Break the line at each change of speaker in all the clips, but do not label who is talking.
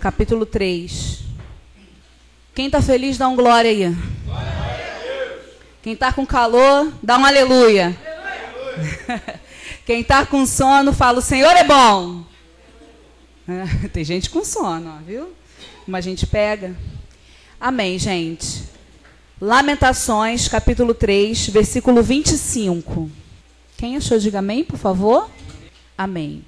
capítulo 3. Quem está feliz, dá um glória aí.
Glória a Deus.
Quem está com calor, dá um aleluia.
Aleluia.
Quem está com sono, fala, o Senhor é bom. Tem gente com sono, ó, viu? Como a gente pega. Amém, gente. Lamentações, capítulo 3, versículo 25. Quem achou, diga amém, por favor. Amém.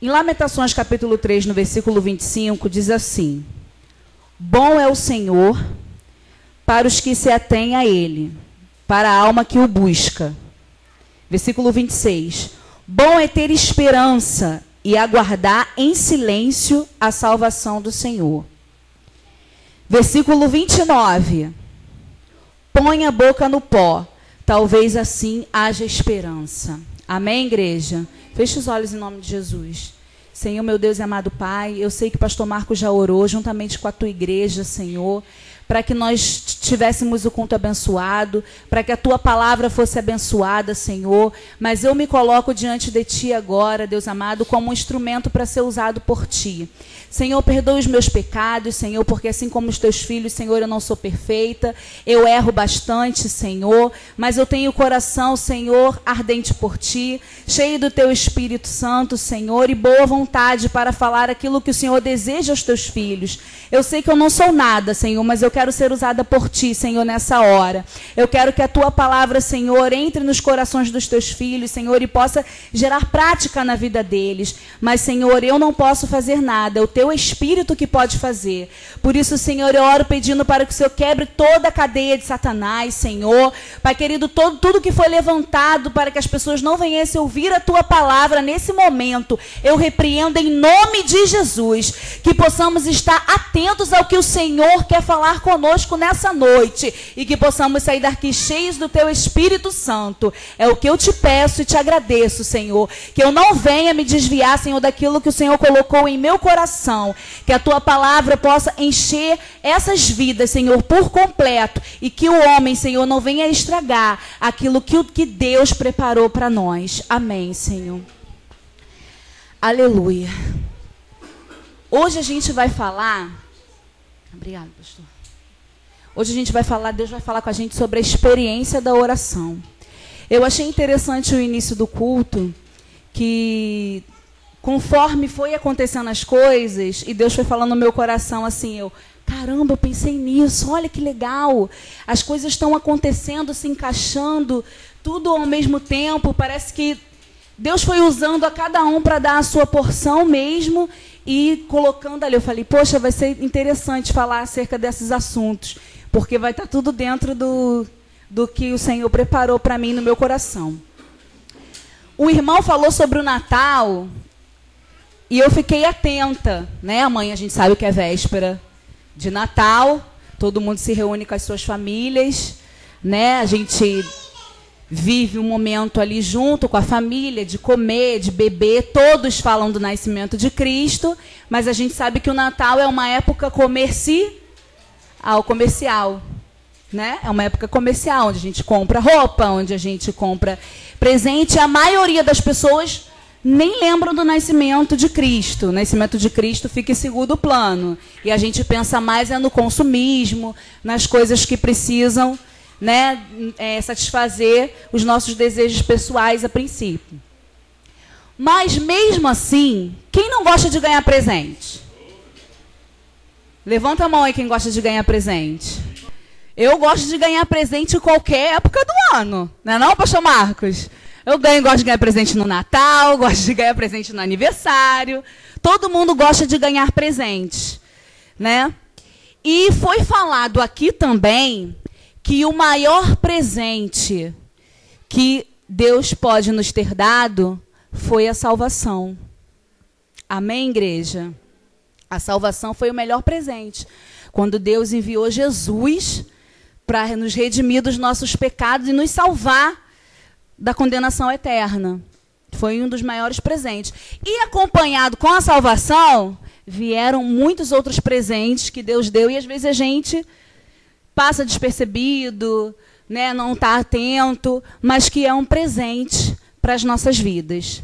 Em Lamentações, capítulo 3, no versículo 25, diz assim: bom é o Senhor para os que se atêm a Ele, para a alma que o busca. Versículo 26. Bom é ter esperança e aguardar em silêncio a salvação do Senhor. Versículo 29. Põe a boca no pó, talvez assim haja esperança. Amém, igreja? Feche os olhos em nome de Jesus. Senhor, meu Deus e amado Pai, eu sei que o pastor Marcos já orou juntamente com a tua igreja, Senhor, para que nós tivéssemos o culto abençoado, para que a tua palavra fosse abençoada, Senhor. Mas eu me coloco diante de ti agora, Deus amado, como um instrumento para ser usado por ti. Senhor, perdoa os meus pecados, Senhor, porque assim como os teus filhos, Senhor, eu não sou perfeita, eu erro bastante, Senhor, mas eu tenho o coração, Senhor, ardente por ti, cheio do teu Espírito Santo, Senhor, e boa vontade para falar aquilo que o Senhor deseja aos teus filhos. Eu sei que eu não sou nada, Senhor, mas eu quero ser usada por ti, Senhor, nessa hora. Eu quero que a tua palavra, Senhor, entre nos corações dos teus filhos, Senhor, e possa gerar prática na vida deles. Mas, Senhor, eu não posso fazer nada, é o teu Espírito que pode fazer. Por isso, Senhor, eu oro pedindo para que o Senhor quebre toda a cadeia de Satanás, Senhor. Pai querido, tudo que foi levantado para que as pessoas não venham ouvir a tua palavra nesse momento, eu repreendo em nome de Jesus. Que possamos estar atentos ao que o Senhor quer falar conosco nessa noite e que possamos sair daqui cheios do teu Espírito Santo. É o que eu te peço e te agradeço, Senhor. Que eu não venha me desviar, Senhor, daquilo que o Senhor colocou em meu coração. Que a tua palavra possa encher essas vidas, Senhor, por completo. E que o homem, Senhor, não venha estragar aquilo que Deus preparou para nós. Amém, Senhor. Aleluia. Hoje a gente vai falar... Obrigada, pastor. Hoje a gente vai falar, Deus vai falar com a gente sobre a experiência da oração. Eu achei interessante o início do culto, que conforme foi acontecendo as coisas, e Deus foi falando no meu coração assim, caramba, eu pensei nisso, olha que legal. As coisas estão acontecendo, se encaixando, tudo ao mesmo tempo, parece que Deus foi usando a cada um para dar a sua porção mesmo, e colocando ali, eu falei, poxa, vai ser interessante falar acerca desses assuntos, porque vai estar tudo dentro do que o Senhor preparou para mim no meu coração. O irmão falou sobre o Natal, e eu fiquei atenta, né? Amanhã a gente sabe que é véspera de Natal, todo mundo se reúne com as suas famílias, né? A gente vive um momento ali junto com a família, de comer, de beber, todos falam do nascimento de Cristo, mas a gente sabe que o Natal é uma época comercial, né? É uma época comercial, onde a gente compra roupa, onde a gente compra presente, e a maioria das pessoas nem lembram do nascimento de Cristo. O nascimento de Cristo fica em segundo plano, e a gente pensa mais no consumismo, nas coisas que precisam, né, satisfazer os nossos desejos pessoais a princípio. Mas mesmo assim, quem não gosta de ganhar presente? Levanta a mão aí quem gosta de ganhar presente. Eu gosto de ganhar presente em qualquer época do ano, não é não, pastor Marcos? Gosto de ganhar presente no Natal, gosto de ganhar presente no aniversário. Todo mundo gosta de ganhar presente, né? E foi falado aqui também que o maior presente que Deus pode nos ter dado foi a salvação. Amém, igreja? A salvação foi o melhor presente. Quando Deus enviou Jesus para nos redimir dos nossos pecados e nos salvar da condenação eterna. Foi um dos maiores presentes. E acompanhado com a salvação, vieram muitos outros presentes que Deus deu, e às vezes a gente passa despercebido, né, não está atento, mas que é um presente para as nossas vidas.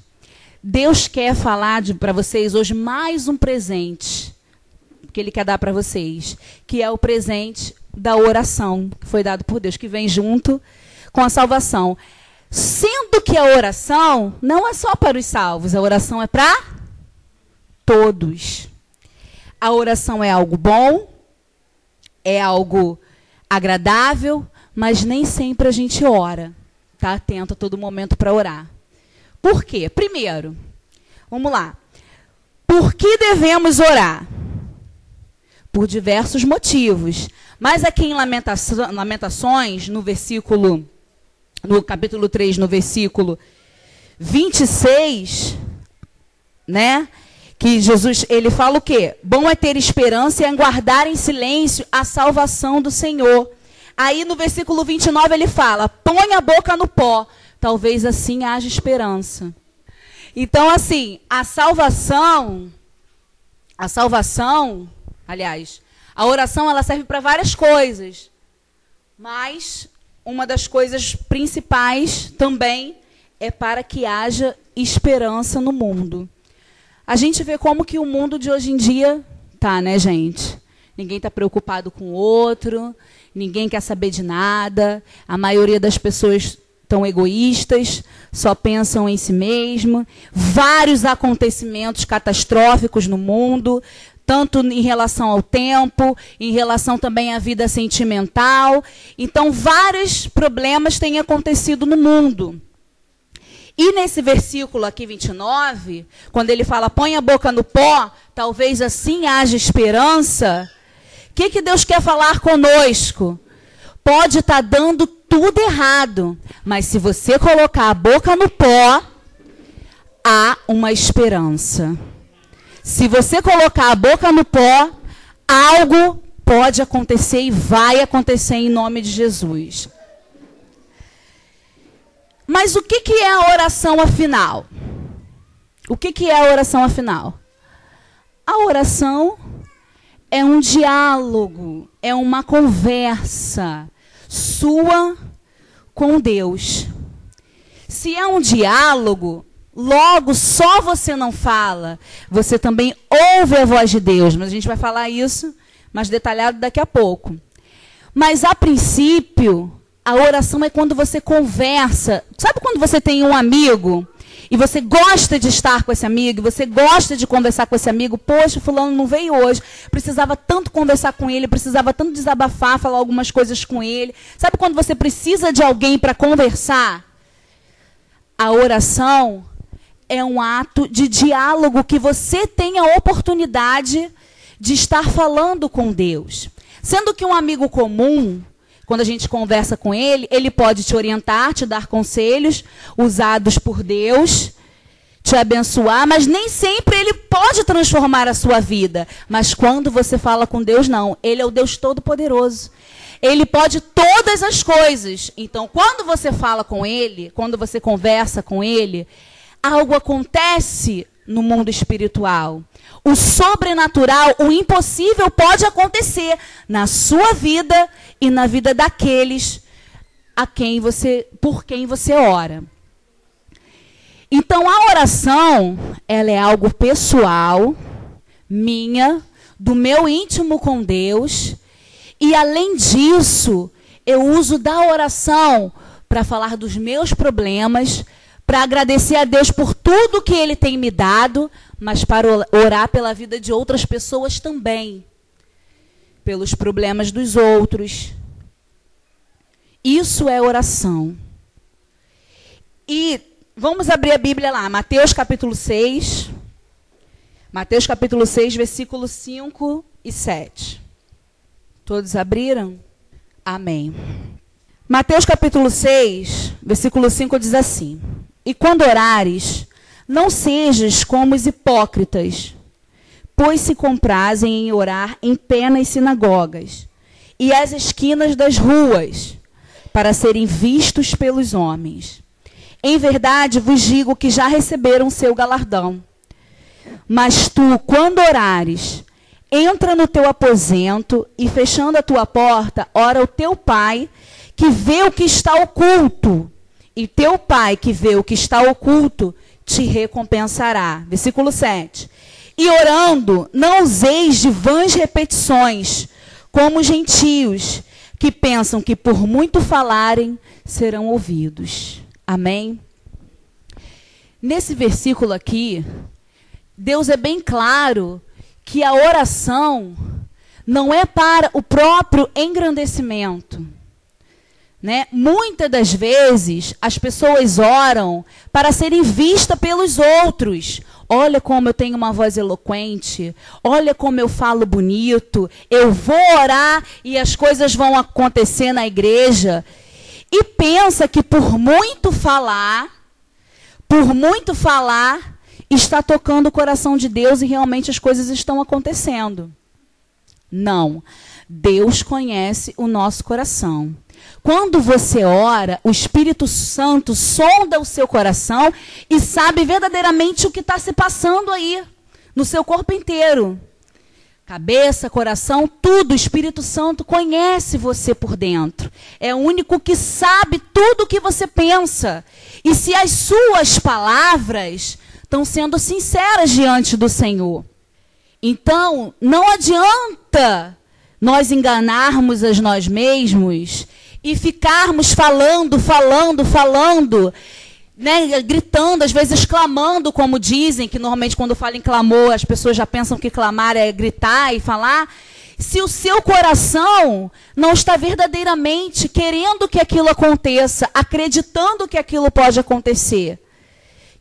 Deus quer falar para vocês hoje mais um presente que Ele quer dar para vocês, que é o presente da oração, que foi dado por Deus, que vem junto com a salvação. Sendo que a oração não é só para os salvos, a oração é para todos. A oração é algo bom, é algo agradável, mas nem sempre a gente ora. Está atento a todo momento para orar. Por quê? Primeiro, vamos lá. Por que devemos orar? Por diversos motivos. Mas aqui em Lamentações, no capítulo 3, no versículo 26, né? Que Jesus, ele fala o quê? Bom é ter esperança e aguardar em silêncio a salvação do Senhor. Aí no versículo 29 ele fala, põe a boca no pó, talvez assim haja esperança. Então assim, a oração ela serve para várias coisas. Mas uma das coisas principais também é para que haja esperança no mundo. A gente vê como que o mundo de hoje em dia tá, né, gente? Ninguém está preocupado com o outro, ninguém quer saber de nada, a maioria das pessoas estão egoístas, só pensam em si mesmo. Vários acontecimentos catastróficos no mundo, tanto em relação ao tempo, em relação também à vida sentimental. Então, vários problemas têm acontecido no mundo. E nesse versículo aqui, 29, quando ele fala, põe a boca no pó, talvez assim haja esperança, o que Deus quer falar conosco? Pode estar dando tudo errado, mas se você colocar a boca no pó, há uma esperança. Se você colocar a boca no pó, algo pode acontecer e vai acontecer em nome de Jesus. Mas o que é a oração afinal? O que é a oração afinal? A oração é um diálogo, é uma conversa sua com Deus. Se é um diálogo, logo só você não fala, você também ouve a voz de Deus. Mas a gente vai falar isso mais detalhado daqui a pouco. Mas a princípio, a oração é quando você conversa. Sabe quando você tem um amigo e você gosta de estar com esse amigo, você gosta de conversar com esse amigo? Poxa, fulano não veio hoje, precisava tanto conversar com ele, precisava tanto desabafar, falar algumas coisas com ele. Sabe quando você precisa de alguém para conversar? A oração é um ato de diálogo que você tem a oportunidade de estar falando com Deus. Sendo que um amigo comum, quando a gente conversa com ele, ele pode te orientar, te dar conselhos usados por Deus, te abençoar, mas nem sempre ele pode transformar a sua vida. Mas quando você fala com Deus, não. Ele é o Deus Todo-Poderoso. Ele pode todas as coisas. Então, quando você fala com ele, quando você conversa com ele, algo acontece no mundo espiritual. O sobrenatural, o impossível pode acontecer na sua vida e na vida daqueles por quem você ora. Então, a oração, ela é algo pessoal, minha, do meu íntimo com Deus. E, além disso, eu uso da oração para falar dos meus problemas, para agradecer a Deus por tudo que Ele tem me dado, mas para orar pela vida de outras pessoas também, pelos problemas dos outros. Isso é oração. E vamos abrir a Bíblia lá, Mateus capítulo 6. Mateus capítulo 6, versículos 5 e 7. Todos abriram? Amém. Mateus capítulo 6, versículo 5 diz assim: E quando orares, não sejas como os hipócritas, pois se comprazem em orar em pé nas sinagogas e às esquinas das ruas, para serem vistos pelos homens. Em verdade vos digo que já receberam seu galardão. Mas tu, quando orares, entra no teu aposento e, fechando a tua porta, ora ao teu Pai, que vê o que está oculto. E teu Pai, que vê o que está oculto, te recompensará. Versículo 7. E orando, não useis de vãs repetições, como os gentios, que pensam que por muito falarem, serão ouvidos. Amém? Nesse versículo aqui, Deus é bem claro que a oração não é para o próprio engrandecimento. Né? Muitas das vezes, as pessoas oram para serem vistas pelos outros. Olha como eu tenho uma voz eloquente, olha como eu falo bonito, eu vou orar e as coisas vão acontecer na igreja. E pensa que por muito falar, está tocando o coração de Deus e realmente as coisas estão acontecendo. Não. Deus conhece o nosso coração. Quando você ora, o Espírito Santo sonda o seu coração e sabe verdadeiramente o que está se passando aí, no seu corpo inteiro. Cabeça, coração, tudo, o Espírito Santo conhece você por dentro. É o único que sabe tudo o que você pensa. E se as suas palavras estão sendo sinceras diante do Senhor. Então, não adianta nós enganarmos a nós mesmos e ficarmos falando, né, gritando, às vezes clamando, como dizem, que normalmente quando falam em clamor, as pessoas já pensam que clamar é gritar e falar. Se o seu coração não está verdadeiramente querendo que aquilo aconteça, acreditando que aquilo pode acontecer,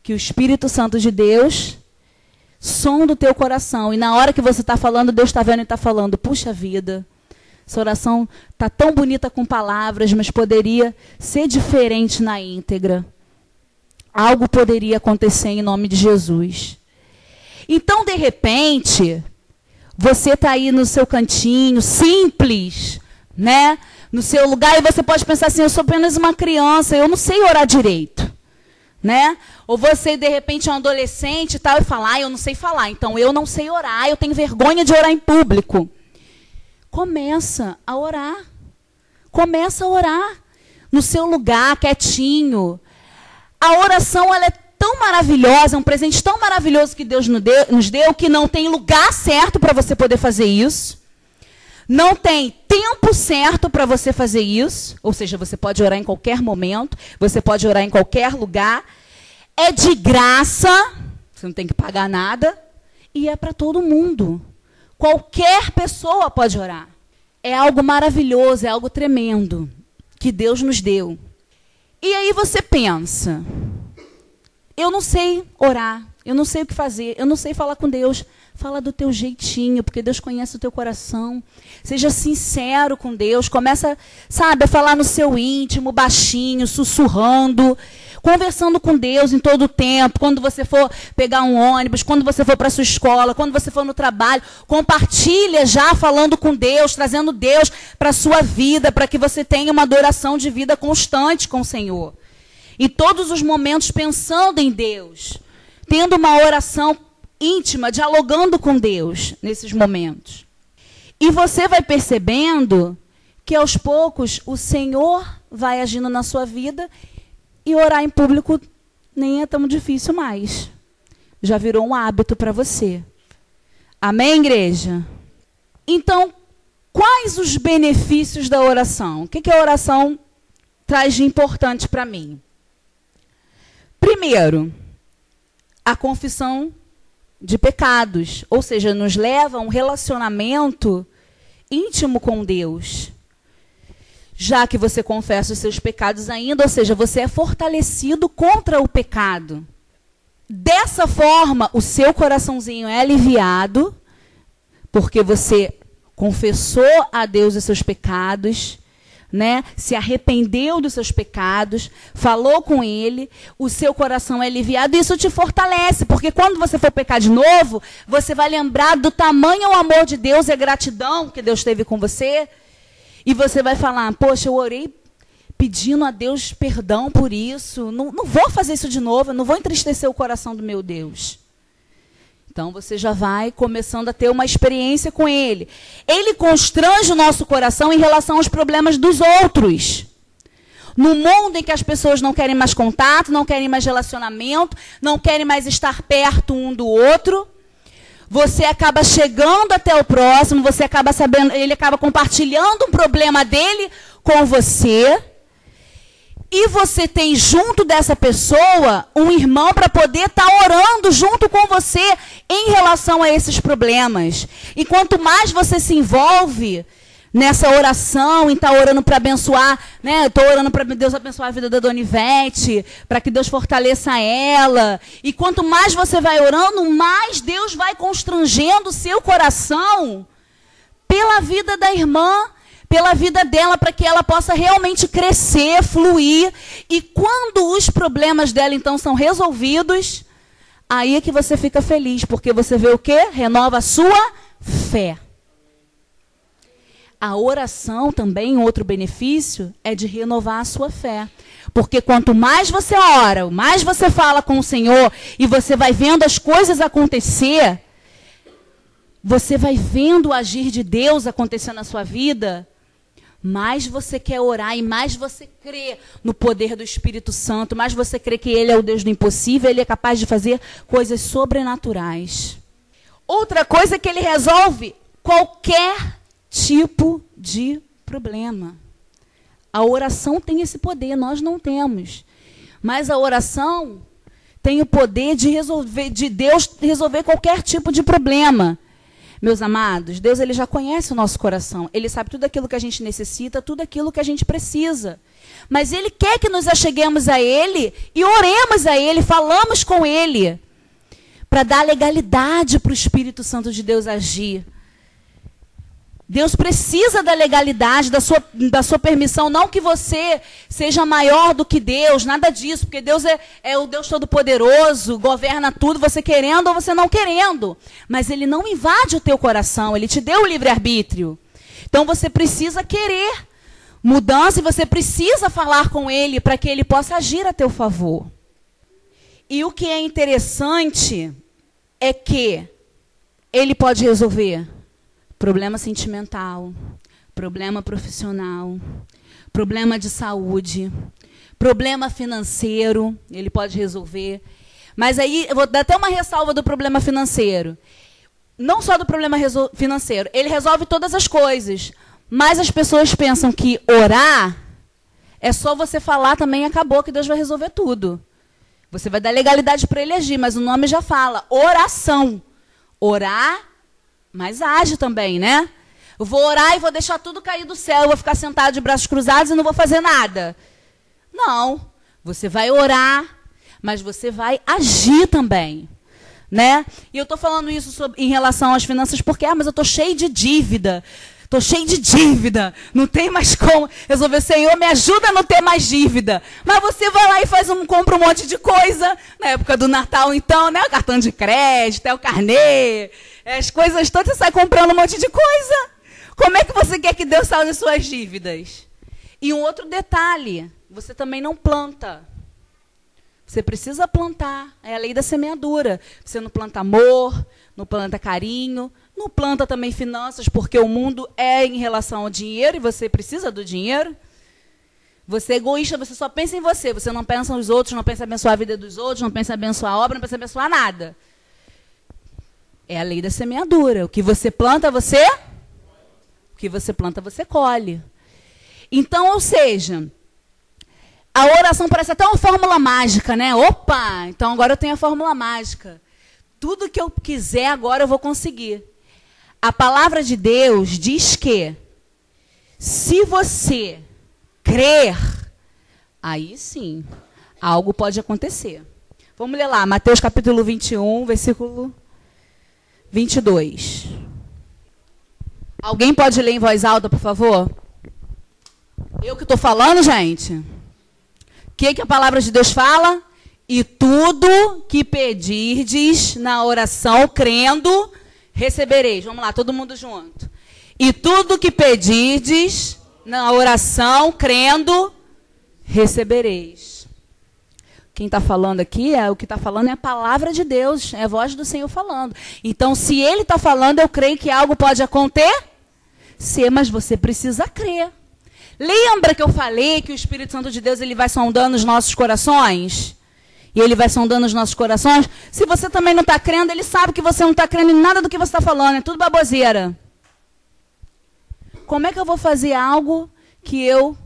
que o Espírito Santo de Deus sonda o teu coração. E na hora que você está falando, Deus está vendo e está falando, puxa vida, essa oração está tão bonita com palavras, mas poderia ser diferente na íntegra. Algo poderia acontecer em nome de Jesus. Então, de repente, você está aí no seu cantinho, simples, né? No seu lugar, e você pode pensar assim, eu sou apenas uma criança, eu não sei orar direito. Né? Ou você, de repente, é um adolescente e tal, e fala, eu não sei falar, então eu não sei orar, eu tenho vergonha de orar em público. Começa a orar. Começa a orar. No seu lugar, quietinho. A oração, ela é tão maravilhosa, é um presente tão maravilhoso que Deus nos deu, que não tem lugar certo para você poder fazer isso. Não tem tempo certo para você fazer isso. Ou seja, você pode orar em qualquer momento, você pode orar em qualquer lugar. É de graça, você não tem que pagar nada. E é para todo mundo. Qualquer pessoa pode orar. É algo maravilhoso, é algo tremendo que Deus nos deu. E aí você pensa, eu não sei orar, eu não sei o que fazer, eu não sei falar com Deus. Fala do teu jeitinho, porque Deus conhece o teu coração. Seja sincero com Deus. Começa, sabe, a falar no seu íntimo, baixinho, sussurrando, conversando com Deus em todo o tempo. Quando você for pegar um ônibus, quando você for para a sua escola, quando você for no trabalho, compartilha já falando com Deus, trazendo Deus para a sua vida, para que você tenha uma adoração de vida constante com o Senhor. E todos os momentos pensando em Deus, tendo uma oração íntima, dialogando com Deus nesses momentos. E você vai percebendo que aos poucos o Senhor vai agindo na sua vida e orar em público nem é tão difícil mais. Já virou um hábito para você. Amém, igreja? Então, quais os benefícios da oração? O que a oração traz de importante para mim? Primeiro, a confissão de pecados, ou seja, nos leva a um relacionamento íntimo com Deus. Já que você confessa os seus pecados ainda, ou seja, você é fortalecido contra o pecado. Dessa forma, o seu coraçãozinho é aliviado, porque você confessou a Deus os seus pecados, né? Se arrependeu dos seus pecados, falou com Ele, o seu coração é aliviado, e isso te fortalece, porque quando você for pecar de novo, você vai lembrar do tamanho o amor de Deus e a gratidão que Deus teve com você, e você vai falar, poxa, eu orei pedindo a Deus perdão por isso, não vou fazer isso de novo, eu não vou entristecer o coração do meu Deus. Então, você já vai começando a ter uma experiência com Ele. Ele constrange o nosso coração em relação aos problemas dos outros. No mundo em que as pessoas não querem mais contato, não querem mais relacionamento, não querem mais estar perto um do outro, você acaba chegando até o próximo, você acaba sabendo, ele acaba compartilhando um problema dele com você. E você tem junto dessa pessoa um irmão para poder estar orando junto com você em relação a esses problemas. E quanto mais você se envolve nessa oração, em estar orando para abençoar, né? Estou orando para Deus abençoar a vida da Dona Ivete, para que Deus fortaleça ela. E quanto mais você vai orando, mais Deus vai constrangendo o seu coração pela vida da irmã, pela vida dela, para que ela possa realmente crescer, fluir. E quando os problemas dela, então, são resolvidos, aí é que você fica feliz, porque você vê o quê? Renova a sua fé. A oração também, outro benefício, é de renovar a sua fé. Porque quanto mais você ora, mais você fala com o Senhor, e você vai vendo as coisas acontecer, você vai vendo o agir de Deus acontecer na sua vida, mais você quer orar e mais você crê no poder do Espírito Santo, mais você crê que Ele é o Deus do impossível, Ele é capaz de fazer coisas sobrenaturais. Outra coisa é que Ele resolve qualquer tipo de problema. A oração tem esse poder, nós não temos. Mas a oração tem o poder de Deus resolver qualquer tipo de problema. Meus amados, Deus ele já conhece o nosso coração. Ele sabe tudo aquilo que a gente necessita, tudo aquilo que a gente precisa. Mas Ele quer que nos acheguemos a Ele e oremos a Ele, falamos com Ele, para dar legalidade para o Espírito Santo de Deus agir. Deus precisa da legalidade, da sua permissão. Não que você seja maior do que Deus, nada disso. Porque Deus é o Deus Todo-Poderoso, governa tudo, você querendo ou você não querendo. Mas Ele não invade o teu coração, Ele te deu o livre-arbítrio. Então você precisa querer mudança e você precisa falar com Ele para que Ele possa agir a teu favor. E o que é interessante é que Ele pode resolver problema sentimental, problema profissional, problema de saúde, problema financeiro, Ele pode resolver. Mas aí, eu vou dar até uma ressalva do problema financeiro. Não só do problema financeiro, Ele resolve todas as coisas. Mas as pessoas pensam que orar é só você falar também e acabou, que Deus vai resolver tudo. Você vai dar legalidade para Ele agir, mas o nome já fala, oração. Orar, mas age também, né? Eu vou orar e vou deixar tudo cair do céu, eu vou ficar sentado de braços cruzados e não vou fazer nada. Não, você vai orar, mas você vai agir também, né? E eu estou falando isso em relação às finanças porque, mas eu estou cheio de dívida. Estou cheio de dívida, não tem mais como resolver. Senhor, me ajuda a não ter mais dívida. Mas você vai lá e compra um monte de coisa. Na época do Natal, então, né? O cartão de crédito, o carnê, as coisas todas, você sai comprando um monte de coisa. Como é que você quer que Deus salve suas dívidas? E um outro detalhe, você também não planta. Você precisa plantar, é a lei da semeadura. Você não planta amor, não planta carinho, não planta também finanças, porque o mundo é em relação ao dinheiro e você precisa do dinheiro. Você é egoísta, você só pensa em você. Você não pensa nos outros, não pensa em abençoar a vida dos outros, não pensa em abençoar a obra, não pensa em abençoar nada. É a lei da semeadura. O que você planta, você... O que você planta, você colhe. Então, ou seja, a oração parece até uma fórmula mágica, né? Opa, então agora eu tenho a fórmula mágica. Tudo que eu quiser agora eu vou conseguir. A palavra de Deus diz que se você crer, aí sim, algo pode acontecer. Vamos ler lá, Mateus capítulo 21, versículo 22. Alguém pode ler em voz alta, por favor? Eu que estou falando, gente? O que a palavra de Deus fala? E tudo que pedirdes na oração, crendo, recebereis. Vamos lá, todo mundo junto. E tudo que pedirdes na oração, crendo, recebereis. Quem está falando aqui, o que está falando é a palavra de Deus, é a voz do Senhor falando. Então, se Ele está falando, eu creio que algo pode acontecer, mas você precisa crer. Lembra que eu falei que o Espírito Santo de Deus ele vai sondando os nossos corações? E ele vai sondando os nossos corações? Se você também não está crendo, ele sabe que você não está crendo em nada do que você está falando. É tudo baboseira. Como é que eu vou fazer algo que eu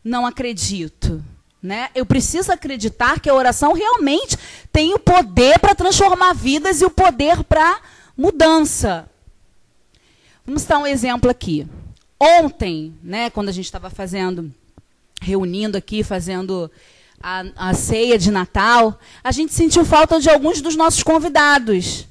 não acredito? Né? Eu preciso acreditar que a oração realmente tem o poder para transformar vidas e o poder para mudança. Vamos dar um exemplo aqui. Ontem, né, quando a gente estava reunindo aqui, fazendo a ceia de Natal, a gente sentiu falta de alguns dos nossos convidados.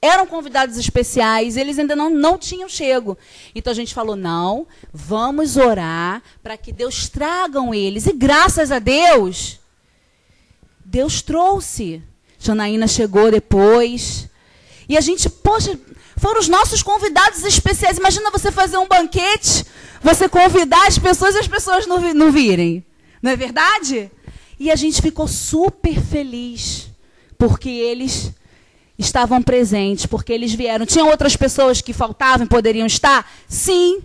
Eram convidados especiais, eles ainda não tinham chego. Então a gente falou, não, vamos orar para que Deus tragam eles. E graças a Deus, Deus trouxe. Janaína chegou depois. E a gente, poxa, foram os nossos convidados especiais. Imagina você fazer um banquete, você convidar as pessoas e as pessoas não virem. Não é verdade? E a gente ficou super feliz, porque eles estavam presentes, porque eles vieram. Tinham outras pessoas que faltavam e poderiam estar? Sim,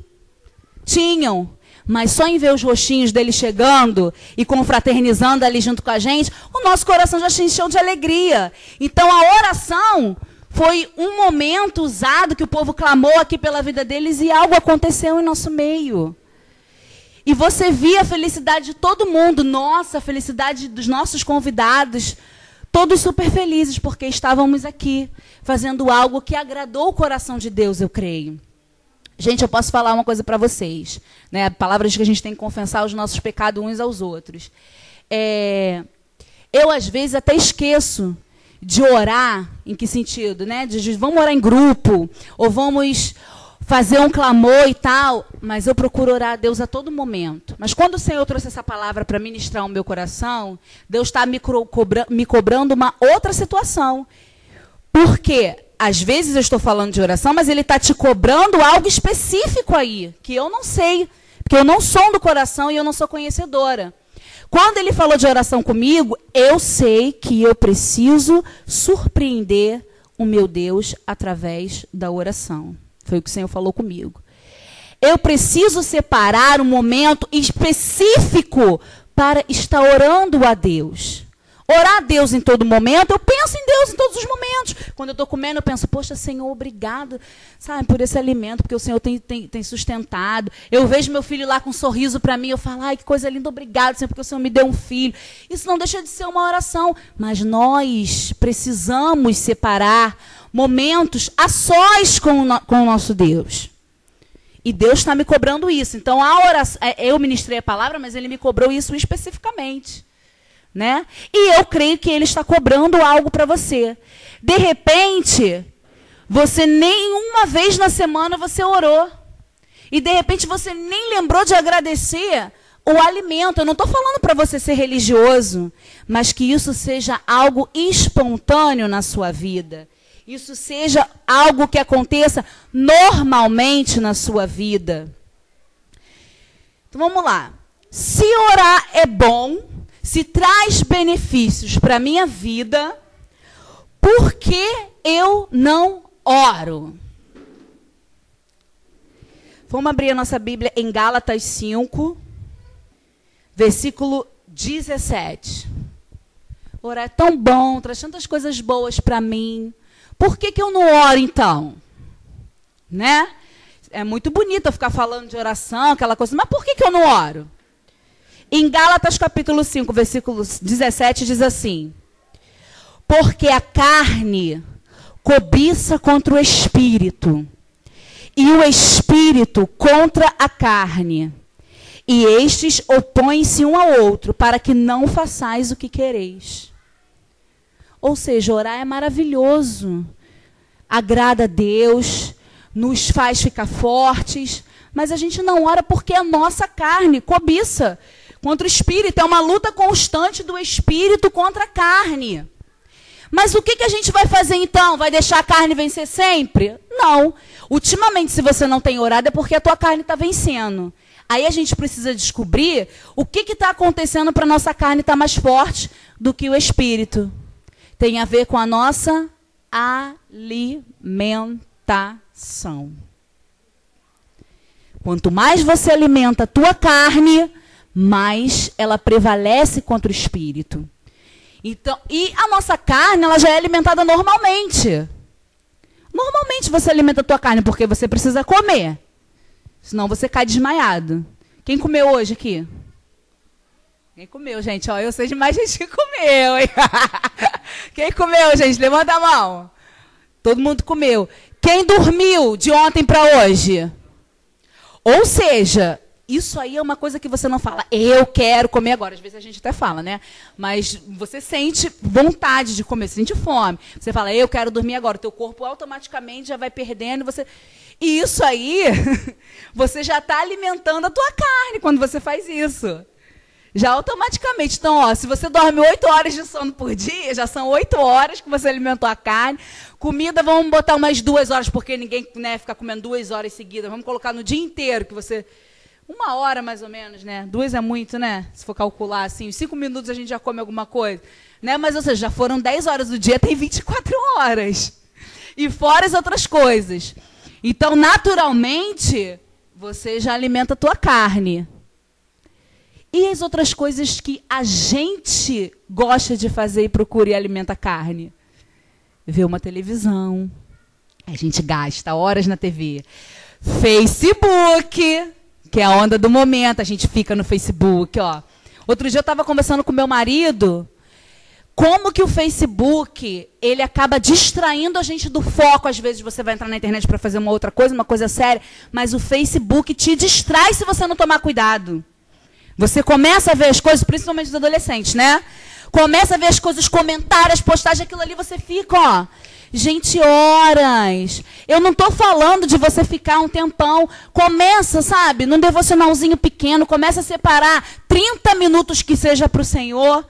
tinham. Mas só em ver os rostinhos deles chegando e confraternizando ali junto com a gente, o nosso coração já se encheu de alegria. Então a oração foi um momento usado que o povo clamou aqui pela vida deles e algo aconteceu em nosso meio. E você via a felicidade de todo mundo, nossa, a felicidade dos nossos convidados, todos super felizes, porque estávamos aqui fazendo algo que agradou o coração de Deus, eu creio. Gente, eu posso falar uma coisa para vocês, né? Palavras que a gente tem que confessar os nossos pecados uns aos outros. Eu, às vezes, até esqueço de orar, em que sentido? Né? Vamos orar em grupo, ou vamos fazer um clamor e tal, mas eu procuro orar a Deus a todo momento. Mas quando o Senhor trouxe essa palavra para ministrar o meu coração, Deus está me cobrando uma outra situação. Porque às vezes eu estou falando de oração, mas Ele está te cobrando algo específico aí, que eu não sei, porque eu não sou do coração e eu não sou conhecedora. Quando Ele falou de oração comigo, eu sei que eu preciso surpreender o meu Deus através da oração. Foi o que o Senhor falou comigo. Eu preciso separar um momento específico para estar orando a Deus. Orar a Deus em todo momento, eu penso em Deus em todos os momentos. Quando eu estou comendo, eu penso, poxa, Senhor, obrigado, sabe, por esse alimento, porque o Senhor tem sustentado. Eu vejo meu filho lá com um sorriso para mim, eu falo, ai, que coisa linda, obrigado, Senhor, porque o Senhor me deu um filho. Isso não deixa de ser uma oração, mas nós precisamos separar momentos a sós com o nosso Deus. E Deus está me cobrando isso. Então, a oração, eu ministrei a palavra, mas Ele me cobrou isso especificamente. Né? E eu creio que Ele está cobrando algo para você. De repente, você nenhuma vez na semana você orou. E de repente você nem lembrou de agradecer o alimento. Eu não estou falando para você ser religioso, mas que isso seja algo espontâneo na sua vida. Isso seja algo que aconteça normalmente na sua vida. Então vamos lá. Se orar é bom, se traz benefícios para a minha vida, por que eu não oro? Vamos abrir a nossa Bíblia em Gálatas 5, versículo 17. Orar é tão bom, traz tantas coisas boas para mim. Por que eu não oro, então? Né? É muito bonito eu ficar falando de oração, aquela coisa, mas por que eu não oro? Em Gálatas capítulo 5, versículo 17, diz assim: porque a carne cobiça contra o espírito, e o espírito contra a carne, e estes opõem-se um ao outro, para que não façais o que quereis. Ou seja, orar é maravilhoso, agrada a Deus, nos faz ficar fortes, mas a gente não ora porque a nossa carne cobiça contra o espírito. É uma luta constante do espírito contra a carne. Mas o que a gente vai fazer então? Vai deixar a carne vencer sempre? Não. Ultimamente, se você não tem orado, é porque a tua carne está vencendo. Aí a gente precisa descobrir o que está acontecendo para a nossa carne estar mais forte do que o espírito. Tem a ver com a nossa alimentação. Quanto mais você alimenta a tua carne, mais ela prevalece contra o espírito. Então, e a nossa carne, ela já é alimentada normalmente. Normalmente você alimenta a tua carne porque você precisa comer. Senão você cai desmaiado. Quem comeu hoje aqui? Quem comeu, gente? Ó, eu sei de mais gente que comeu, hein? Quem comeu, gente? Levanta a mão. Todo mundo comeu. Quem dormiu de ontem para hoje? Ou seja, isso aí é uma coisa que você não fala, eu quero comer agora. Às vezes a gente até fala, né? Mas você sente vontade de comer, você sente fome. Você fala, eu quero dormir agora. O teu corpo automaticamente já vai perdendo. E isso aí, você já está alimentando a tua carne quando você faz isso. Já automaticamente. Então, ó, se você dorme 8 horas de sono por dia, já são 8 horas que você alimentou a carne. Comida, vamos botar umas 2 horas, porque ninguém, né, fica comendo 2 horas seguidas. Vamos colocar no dia inteiro, que você... 1 hora, mais ou menos, né? 2 é muito, né? Se for calcular, assim, 5 minutos a gente já come alguma coisa. Né? Mas, ou seja, já foram 10 horas do dia, tem 24 horas. E fora as outras coisas. Então, naturalmente, você já alimenta a tua carne. E as outras coisas que a gente gosta de fazer e procura e alimenta a carne? Ver uma televisão. A gente gasta horas na TV. Facebook, que é a onda do momento. A gente fica no Facebook, ó. Outro dia eu estava conversando com meu marido. Como que o Facebook, ele acaba distraindo a gente do foco. Às vezes você vai entrar na internet para fazer uma outra coisa, uma coisa séria. Mas o Facebook te distrai se você não tomar cuidado. Você começa a ver as coisas, principalmente os adolescentes, né? Começa a ver as coisas, comentários, postagens, aquilo ali, você fica, ó. Gente, horas. Eu não estou falando de você ficar um tempão. Começa, sabe, num devocionalzinho pequeno, começa a separar 30 minutos que seja para o Senhor.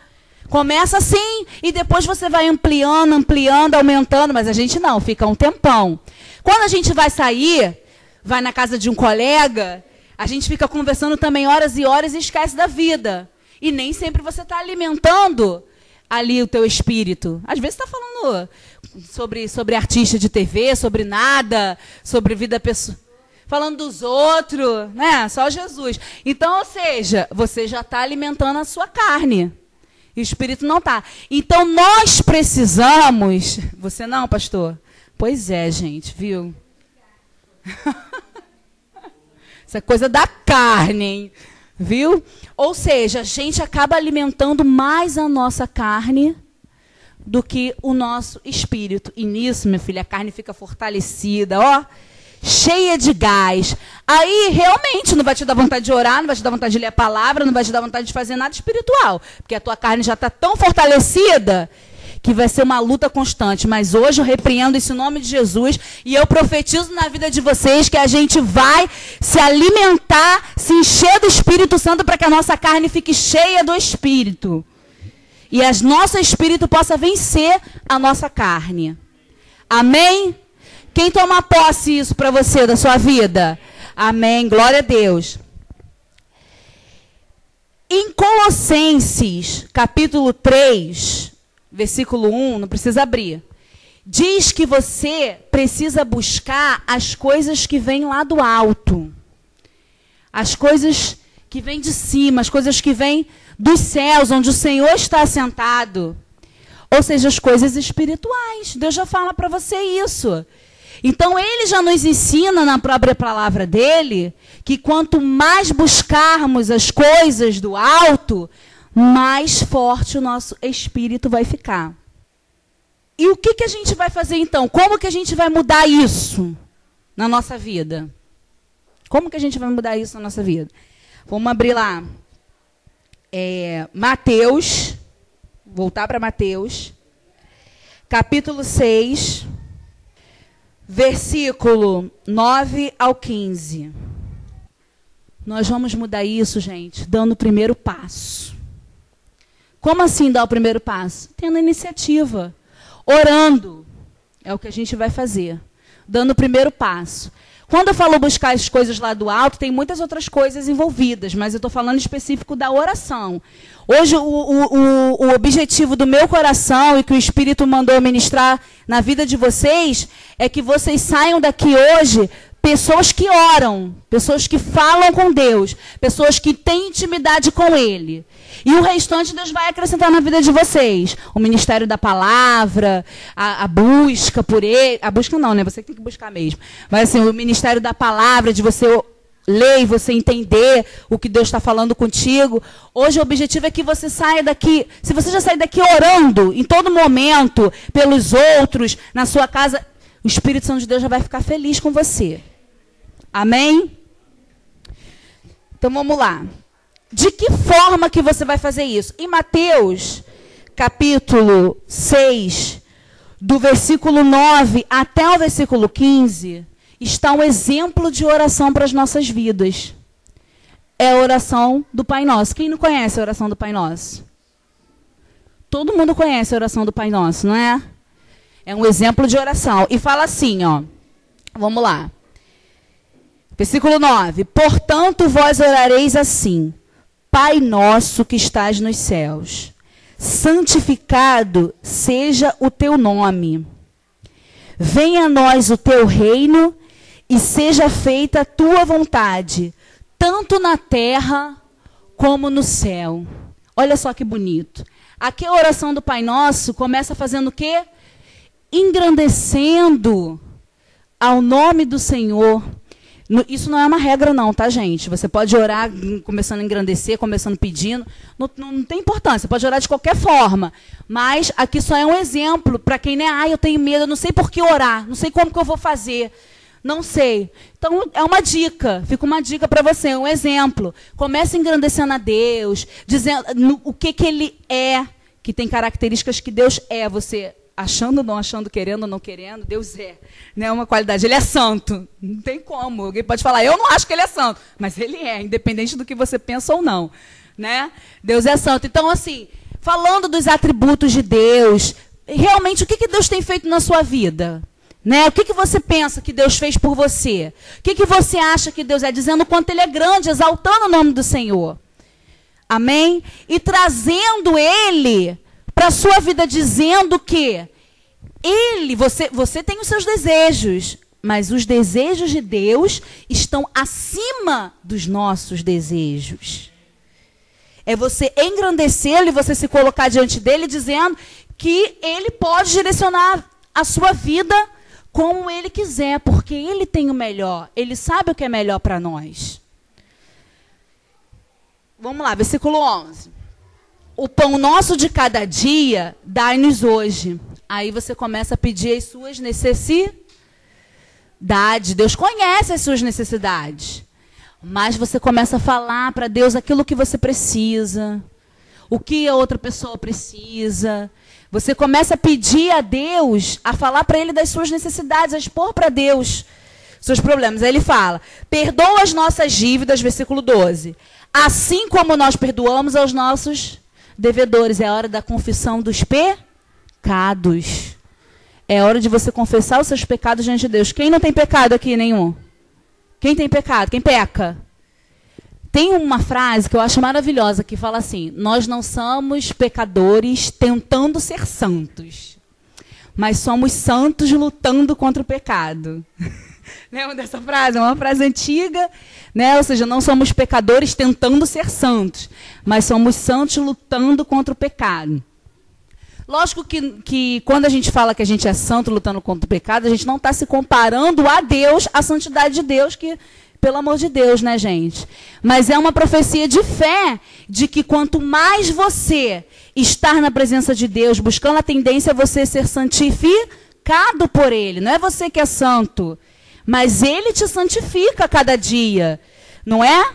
Começa assim e depois você vai ampliando, aumentando. Mas a gente não, fica um tempão. Quando a gente vai sair, vai na casa de um colega... A gente fica conversando também horas e horas e esquece da vida. E nem sempre você está alimentando ali o teu espírito. Às vezes está falando sobre artista de TV, sobre nada, sobre vida pessoal. Falando dos outros, né? Só Jesus. Então, ou seja, você já está alimentando a sua carne. E o espírito não está. Então, nós precisamos... Você não, pastor? Pois é, gente, viu? Isso é coisa da carne, hein? Viu? Ou seja, a gente acaba alimentando mais a nossa carne do que o nosso espírito. E nisso, minha filha, a carne fica fortalecida, ó, cheia de gás. Aí, realmente, não vai te dar vontade de orar, não vai te dar vontade de ler a palavra, não vai te dar vontade de fazer nada espiritual. Porque a tua carne já está tão fortalecida que vai ser uma luta constante. Mas hoje eu repreendo isso em nome de Jesus e eu profetizo na vida de vocês que a gente vai se alimentar, se encher do Espírito Santo para que a nossa carne fique cheia do Espírito. E o nosso Espírito possa vencer a nossa carne. Amém? Quem toma posse isso para você, da sua vida? Amém. Glória a Deus. Em Colossenses, capítulo 3... versículo 1, não precisa abrir. Diz que você precisa buscar as coisas que vêm lá do alto. As coisas que vêm de cima, as coisas que vêm dos céus, onde o Senhor está assentado. Ou seja, as coisas espirituais. Deus já fala para você isso. Então, Ele já nos ensina na própria palavra dEle que quanto mais buscarmos as coisas do alto, mais forte o nosso espírito vai ficar. E o que a gente vai fazer então? Como que a gente vai mudar isso na nossa vida? Como que a gente vai mudar isso na nossa vida? Vamos abrir lá. Mateus, voltar para Mateus, capítulo 6, versículo 9 ao 15. Nós vamos mudar isso, gente, dando o primeiro passo. Como assim dar o primeiro passo? Tendo iniciativa, orando. É o que a gente vai fazer. Dando o primeiro passo. Quando eu falo buscar as coisas lá do alto, tem muitas outras coisas envolvidas, mas eu estou falando específico da oração. Hoje, o objetivo do meu coração e que o Espírito mandou ministrar na vida de vocês é que vocês saiam daqui hoje pessoas que oram, pessoas que falam com Deus, pessoas que têm intimidade com Ele. E o restante Deus vai acrescentar na vida de vocês. O ministério da palavra, a busca por Ele. A busca não, né? Você tem que buscar mesmo. Mas assim, o ministério da palavra, de você ler e você entender o que Deus está falando contigo. Hoje o objetivo é que você saia daqui. Se você já sair daqui orando em todo momento, pelos outros, na sua casa, o Espírito Santo de Deus já vai ficar feliz com você. Amém? Então vamos lá. De que forma que você vai fazer isso? Em Mateus, capítulo 6, do versículo 9 até o versículo 15, está um exemplo de oração para as nossas vidas. É a oração do Pai Nosso. Quem não conhece a oração do Pai Nosso? Todo mundo conhece a oração do Pai Nosso, não é? É um exemplo de oração. E fala assim, ó. Vamos lá. Versículo 9. Portanto, vós orareis assim: Pai nosso que estás nos céus, santificado seja o teu nome. Venha a nós o teu reino e seja feita a tua vontade, tanto na terra como no céu. Olha só que bonito. Aqui a oração do Pai Nosso começa fazendo o quê? Engrandecendo ao nome do Senhor. Isso não é uma regra não, tá, gente? Você pode orar começando a engrandecer, começando pedindo. Não tem importância, você pode orar de qualquer forma. Mas aqui só é um exemplo para quem, né? Eu tenho medo, eu não sei por que orar, não sei como que eu vou fazer. Não sei. Então, é uma dica. Fica uma dica para você, um exemplo. Comece engrandecendo a Deus, dizendo o que Ele é, que tem características que Deus é. Você achando, não achando, querendo, não querendo, Deus é. Não é uma qualidade. Ele é santo. Não tem como. Alguém pode falar, eu não acho que Ele é santo. Mas Ele é, independente do que você pensa ou não. Né? Deus é santo. Então, assim, falando dos atributos de Deus, realmente, o que Deus tem feito na sua vida? Né? O que você pensa que Deus fez por você? O que você acha que Deus é? Dizendo o quanto Ele é grande, exaltando o nome do Senhor. Amém? E trazendo Ele para a sua vida, dizendo que você tem os seus desejos, mas os desejos de Deus estão acima dos nossos desejos. É você engrandecê-lo e você se colocar diante dele, dizendo que Ele pode direcionar a sua vida como Ele quiser, porque Ele tem o melhor. Ele sabe o que é melhor para nós. Vamos lá, versículo 11. O pão nosso de cada dia, dai-nos hoje. Aí você começa a pedir as suas necessidades. Deus conhece as suas necessidades. Mas você começa a falar para Deus aquilo que você precisa. O que a outra pessoa precisa. Você começa a pedir a Deus, a falar para Ele das suas necessidades, a expor para Deus seus problemas. Aí ele fala, perdoa as nossas dívidas, versículo 12. Assim como nós perdoamos aos nossos devedores. É a hora da confissão dos pecados. É a hora de você confessar os seus pecados diante de Deus. Quem não tem pecado aqui, nenhum? Quem tem pecado? Quem peca? Tem uma frase que eu acho maravilhosa que fala assim: nós não somos pecadores tentando ser santos, mas somos santos lutando contra o pecado. Lembra dessa frase? É uma frase antiga, né? Ou seja, não somos pecadores tentando ser santos, mas somos santos lutando contra o pecado. Lógico que quando a gente fala que a gente é santo lutando contra o pecado, a gente não está se comparando a Deus, a santidade de Deus, que... Pelo amor de Deus, né, gente? Mas é uma profecia de fé, de que quanto mais você estar na presença de Deus, buscando a tendência a você ser santificado por Ele. Não é você que é santo, mas Ele te santifica a cada dia. Não é?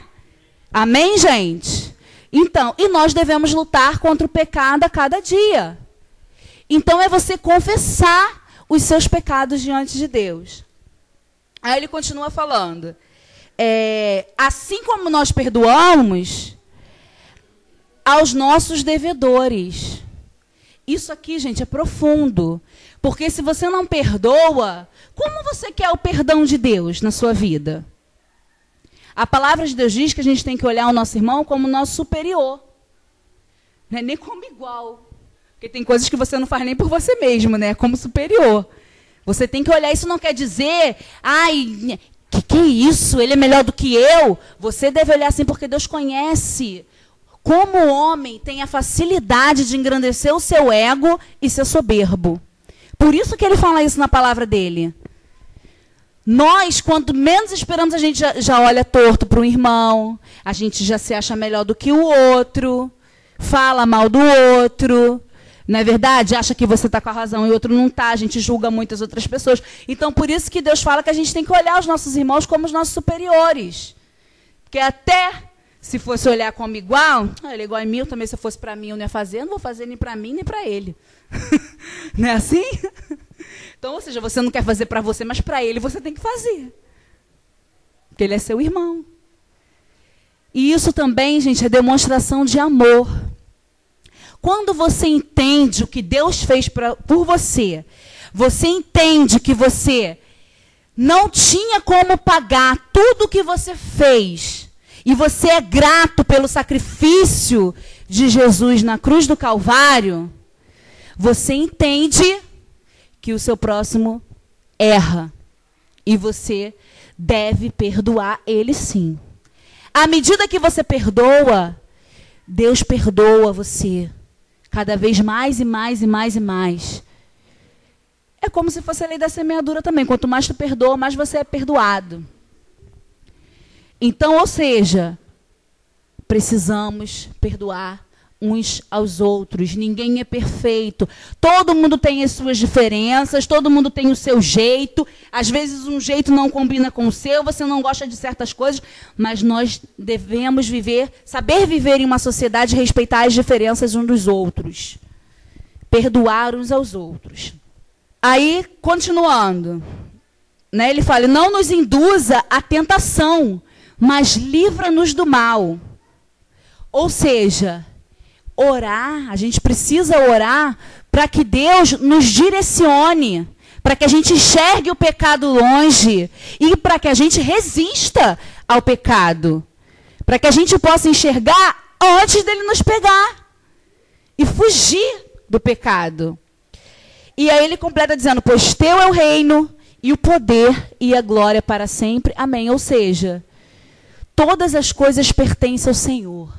Amém, gente? Então, e nós devemos lutar contra o pecado a cada dia. Então, é você confessar os seus pecados diante de Deus. Aí ele continua falando... assim como nós perdoamos aos nossos devedores. Isso aqui, gente, é profundo. Porque se você não perdoa, como você quer o perdão de Deus na sua vida? A palavra de Deus diz que a gente tem que olhar o nosso irmão como nosso superior. Não é nem como igual. Porque tem coisas que você não faz nem por você mesmo, né? Como superior. Você tem que olhar, isso não quer dizer... Que é isso? Ele é melhor do que eu? Você deve olhar assim porque Deus conhece como o homem tem a facilidade de engrandecer o seu ego e ser soberbo. Por isso que ele fala isso na palavra dele. Nós, quanto menos esperamos, a gente já olha torto para o irmão, a gente já se acha melhor do que o outro, fala mal do outro, não é verdade? Acha que você está com a razão e o outro não está, a gente julga muitas outras pessoas. Então, por isso que Deus fala que a gente tem que olhar os nossos irmãos como os nossos superiores. Porque até se fosse olhar como igual, ele é igual a mim, também se fosse para mim eu não ia fazer, eu não vou fazer nem para mim nem para ele. Não é assim? Então, ou seja, você não quer fazer para você, mas para ele você tem que fazer. Porque ele é seu irmão. E isso também, gente, é demonstração de amor. Quando você entende o que Deus fez por você, você entende que você não tinha como pagar tudo o que você fez, e você é grato pelo sacrifício de Jesus na cruz do Calvário, você entende que o seu próximo erra. E você deve perdoar ele sim. À medida que você perdoa, Deus perdoa você. Cada vez mais e mais e mais e mais. É como se fosse a lei da semeadura também. Quanto mais tu perdoa, mais você é perdoado. Então, ou seja, precisamos perdoar uns aos outros. Ninguém é perfeito. Todo mundo tem as suas diferenças, todo mundo tem o seu jeito. Às vezes um jeito não combina com o seu, você não gosta de certas coisas, mas nós devemos saber viver em uma sociedade e respeitar as diferenças uns dos outros. Perdoar uns aos outros. Aí, continuando, né, ele fala, não nos induza à tentação, mas livra-nos do mal. Ou seja, orar, a gente precisa orar para que Deus nos direcione, para que a gente enxergue o pecado longe e para que a gente resista ao pecado, para que a gente possa enxergar antes dele nos pegar e fugir do pecado. E aí ele completa dizendo, pois teu é o reino e o poder e a glória para sempre. Amém. Ou seja, todas as coisas pertencem ao Senhor.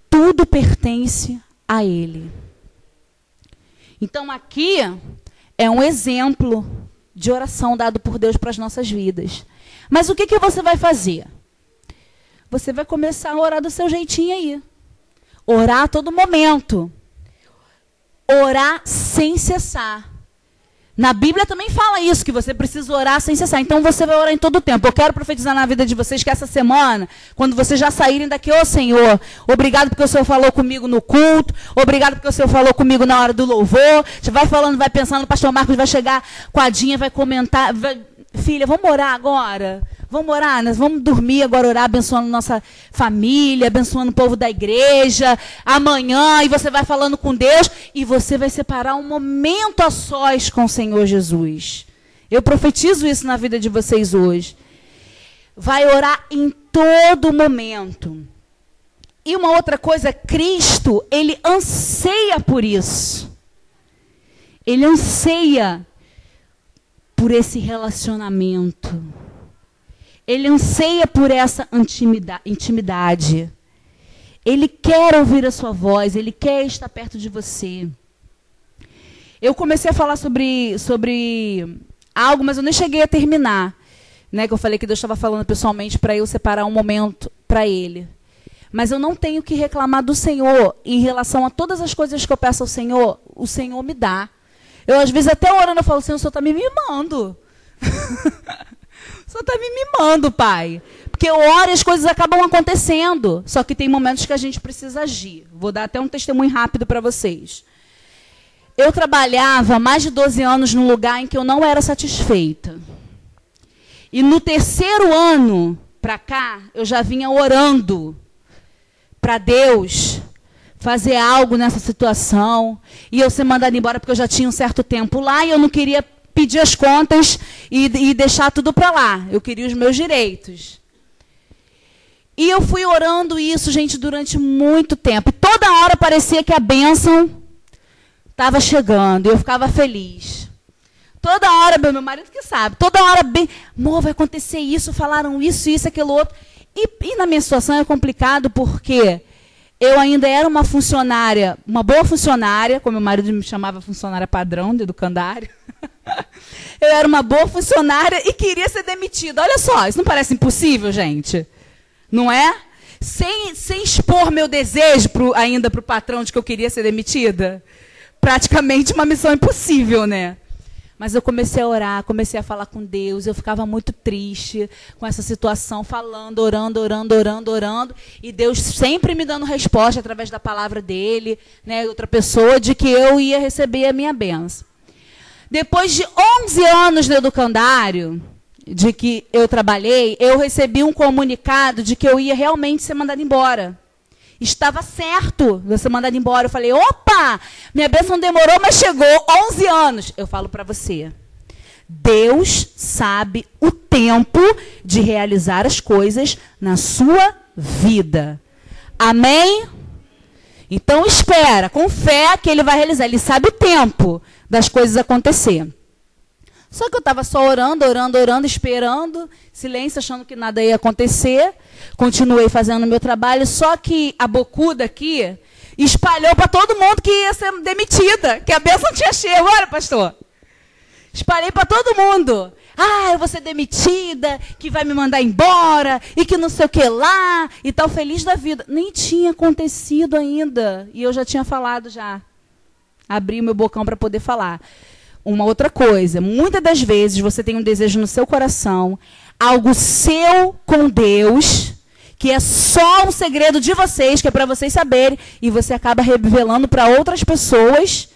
Tudo pertence a Ele. Então aqui é um exemplo de oração dado por Deus para as nossas vidas. Mas o que você vai fazer? Você vai começar a orar do seu jeitinho aí. Orar a todo momento. Orar sem cessar. Na Bíblia também fala isso, que você precisa orar sem cessar. Então você vai orar em todo o tempo. Eu quero profetizar na vida de vocês que essa semana, quando vocês já saírem daqui, ô Senhor, obrigado porque o Senhor falou comigo no culto, obrigado porque o Senhor falou comigo na hora do louvor. Você vai falando, vai pensando, o pastor Marcos vai chegar com a Dinha, vai comentar. Filha, vamos orar agora? Vamos orar, nós vamos dormir agora, orar, abençoando nossa família, abençoando o povo da igreja, amanhã, e você vai falando com Deus, e você vai separar um momento a sós com o Senhor Jesus. Eu profetizo isso na vida de vocês hoje. Vai orar em todo momento. E uma outra coisa, Cristo, ele anseia por isso. Ele anseia por esse relacionamento. Ele anseia por essa intimidade. Ele quer ouvir a sua voz, ele quer estar perto de você. Eu comecei a falar sobre algo, mas eu nem cheguei a terminar. Né, que eu falei que Deus estava falando pessoalmente para eu separar um momento para Ele. Mas eu não tenho que reclamar do Senhor em relação a todas as coisas que eu peço ao Senhor, o Senhor me dá. Eu, às vezes, até orando, eu falo, Senhor, o Senhor está me mimando. O Senhor está me mimando, Pai. Porque eu oro e as coisas acabam acontecendo. Só que tem momentos que a gente precisa agir. Vou dar até um testemunho rápido para vocês. Eu trabalhava mais de 12 anos num lugar em que eu não era satisfeita. E no 3º ano para cá, eu já vinha orando para Deus fazer algo nessa situação. E eu ser mandada embora porque eu já tinha um certo tempo lá e eu não queria pedir as contas e deixar tudo para lá. Eu queria os meus direitos. E eu fui orando isso, gente, durante muito tempo. E toda hora parecia que a bênção estava chegando. E eu ficava feliz. Toda hora, meu marido que sabe, toda hora bem, amor, vai acontecer isso, falaram isso, aquilo outro. E na minha situação é complicado porque eu ainda era uma funcionária, uma boa funcionária, como meu marido me chamava funcionária padrão de educandário. Eu era uma boa funcionária e queria ser demitida. Olha só, isso não parece impossível, gente? Não é? Sem expor meu desejo ainda para o patrão de que eu queria ser demitida. Praticamente uma missão impossível, né? Mas eu comecei a orar, comecei a falar com Deus. Eu ficava muito triste com essa situação, falando, orando. E Deus sempre me dando resposta através da palavra dele, né, outra pessoa, de que eu ia receber a minha bênção. Depois de 11 anos no educandário, de que eu trabalhei, eu recebi um comunicado de que eu ia realmente ser mandada embora. Estava certo de eu ser mandada embora. Eu falei, opa, minha bênção demorou, mas chegou 11 anos. Eu falo para você, Deus sabe o tempo de realizar as coisas na sua vida. Amém? Então espera, com fé que ele vai realizar. Ele sabe o tempo das coisas acontecer. Só que eu estava só orando, esperando, silêncio, achando que nada ia acontecer. Continuei fazendo o meu trabalho, só que a bocuda aqui espalhou para todo mundo que ia ser demitida, que a bênção tinha chego. Olha, pastor. Espalhei para todo mundo. Ah, eu vou ser demitida, que vai me mandar embora, e que não sei o que lá, e tal, feliz da vida. Nem tinha acontecido ainda, e eu já tinha falado já. Abri o meu bocão para poder falar. Uma outra coisa, muitas das vezes você tem um desejo no seu coração, algo seu com Deus, que é só um segredo de vocês, que é para vocês saberem, e você acaba revelando para outras pessoas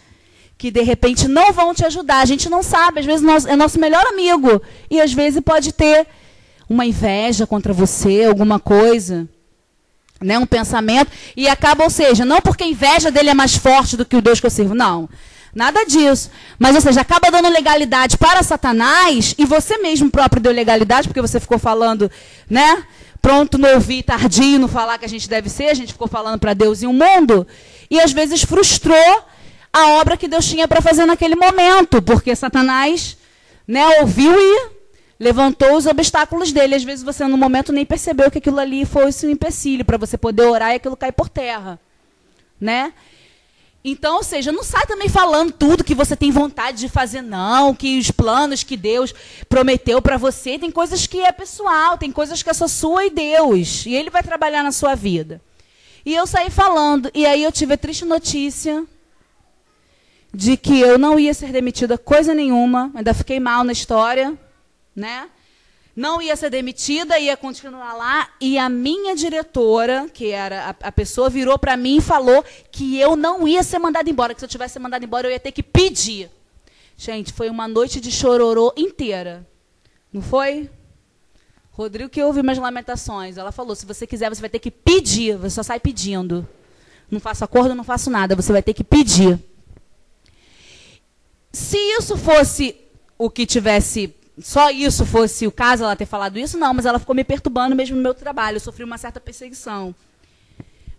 que de repente não vão te ajudar. A gente não sabe, às vezes é nosso melhor amigo, e às vezes pode ter uma inveja contra você, alguma coisa, né, um pensamento, e acaba, ou seja, não porque a inveja dele é mais forte do que o Deus que eu sirvo, não. Nada disso. Mas, ou seja, acaba dando legalidade para Satanás, e você mesmo próprio deu legalidade, porque você ficou falando, né? Pronto no ouvir, tardio no falar que a gente deve ser, a gente ficou falando para Deus e o mundo, e às vezes frustrou a obra que Deus tinha para fazer naquele momento, porque Satanás, né, ouviu e levantou os obstáculos dele. Às vezes você, no momento, nem percebeu que aquilo ali fosse um empecilho para você poder orar e aquilo cair por terra, né? Então, ou seja, não sai também falando tudo que você tem vontade de fazer, não, que os planos que Deus prometeu para você, tem coisas que é pessoal, tem coisas que é só sua e Deus, e Ele vai trabalhar na sua vida. E eu saí falando, e aí eu tive a triste notícia de que eu não ia ser demitida coisa nenhuma, ainda fiquei mal na história, né? Não ia ser demitida, ia continuar lá, e a minha diretora, que era a pessoa, virou para mim e falou que eu não ia ser mandada embora, que se eu tivesse mandada embora eu ia ter que pedir. Gente, foi uma noite de chororô inteira. Não foi? Rodrigo que ouviu minhas lamentações. Ela falou, se você quiser, você vai ter que pedir, você só sai pedindo. Não faço acordo, não faço nada, você vai ter que pedir. Se isso fosse o que tivesse... Só isso fosse o caso, ela ter falado isso, não, mas ela ficou me perturbando mesmo no meu trabalho. Eu sofri uma certa perseguição,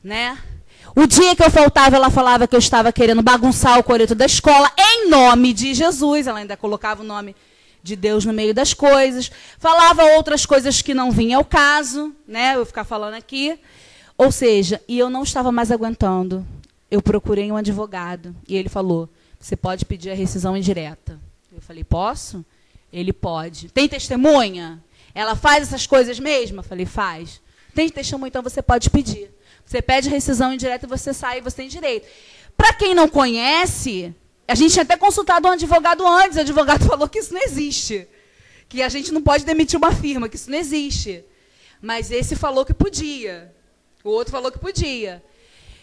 né? O dia que eu faltava, ela falava que eu estava querendo bagunçar o coreto da escola em nome de Jesus. Ela ainda colocava o nome de Deus no meio das coisas. Falava outras coisas que não vinham ao caso, né? Eu ficar falando aqui. Ou seja, e eu não estava mais aguentando. Eu procurei um advogado e ele falou, você pode pedir a rescisão indireta. Eu falei, posso? Ele pode. Tem testemunha? Ela faz essas coisas mesmo? Eu falei, faz. Tem testemunha, então você pode pedir. Você pede rescisão indireta e você sai e você tem direito. Para quem não conhece, a gente tinha até consultado um advogado antes, o advogado falou que isso não existe. Que a gente não pode demitir uma firma, que isso não existe. Mas esse falou que podia. O outro falou que podia.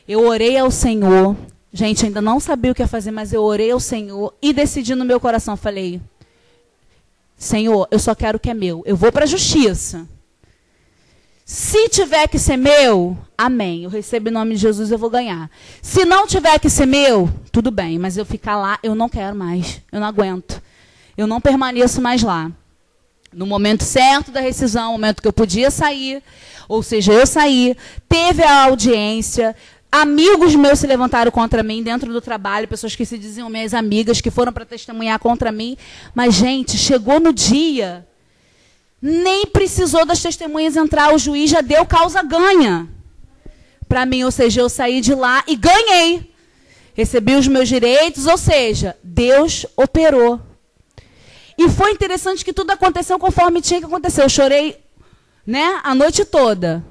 Eu orei ao Senhor. Gente, ainda não sabia o que ia fazer, mas eu orei ao Senhor e decidi no meu coração, falei... Senhor, eu só quero o que é meu. Eu vou para a justiça. Se tiver que ser meu, amém. Eu recebo em nome de Jesus, eu vou ganhar. Se não tiver que ser meu, tudo bem. Mas eu ficar lá, eu não quero mais. Eu não aguento. Eu não permaneço mais lá. No momento certo da rescisão, no momento que eu podia sair, ou seja, eu saí, teve a audiência, Amigos meus se levantaram contra mim dentro do trabalho, pessoas que se diziam minhas amigas, que foram para testemunhar contra mim. Mas, gente, chegou no dia, nem precisou das testemunhas entrar, o juiz já deu causa ganha para mim. Ou seja, eu saí de lá e ganhei. Recebi os meus direitos, ou seja, Deus operou. E foi interessante que tudo aconteceu conforme tinha que acontecer. Eu chorei, né, a noite toda.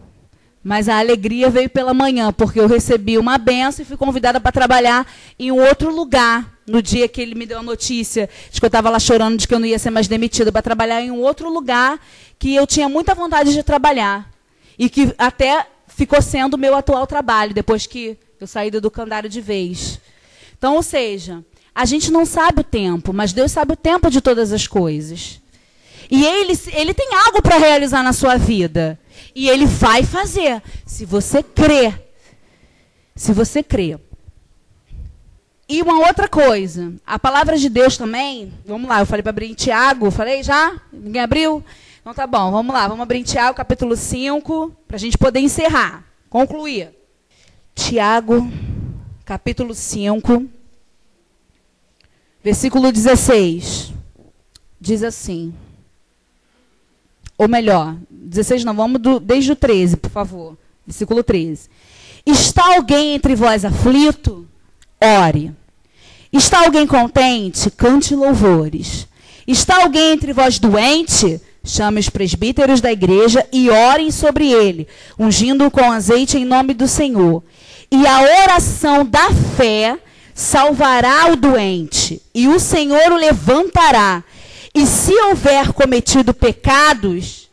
Mas a alegria veio pela manhã, porque eu recebi uma benção e fui convidada para trabalhar em um outro lugar. No dia que ele me deu a notícia de que eu estava lá chorando, de que eu não ia ser mais demitida, para trabalhar em um outro lugar que eu tinha muita vontade de trabalhar. E que até ficou sendo o meu atual trabalho, depois que eu saí do educandário de vez. Então, ou seja, a gente não sabe o tempo, mas Deus sabe o tempo de todas as coisas. E Ele tem algo para realizar na sua vida. E Ele vai fazer, se você crer. Se você crer. E uma outra coisa, a palavra de Deus também, vamos lá, eu falei para abrir em Tiago, falei já? Ninguém abriu? Então tá bom, vamos lá, vamos abrir em Tiago, capítulo 5, para a gente poder encerrar, concluir. Tiago, capítulo 5, versículo 16, diz assim, ou melhor, 16 não, vamos desde o 13, por favor, versículo 13. Está alguém entre vós aflito? Ore. Está alguém contente? Cante louvores. Está alguém entre vós doente? Chame os presbíteros da igreja e orem sobre ele, ungindo-o com azeite em nome do Senhor. E a oração da fé salvará o doente, e o Senhor o levantará. E se houver cometido pecados,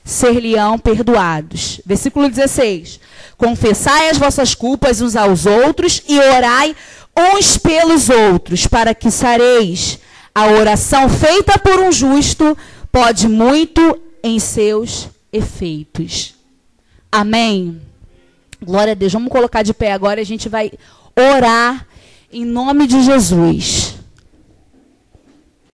ser-lhe-ão perdoados. Versículo 16. Confessai as vossas culpas uns aos outros e orai uns pelos outros, para que sareis. A oração feita por um justo pode muito em seus efeitos. Amém? Glória a Deus. Vamos colocar de pé agora e a gente vai orar em nome de Jesus.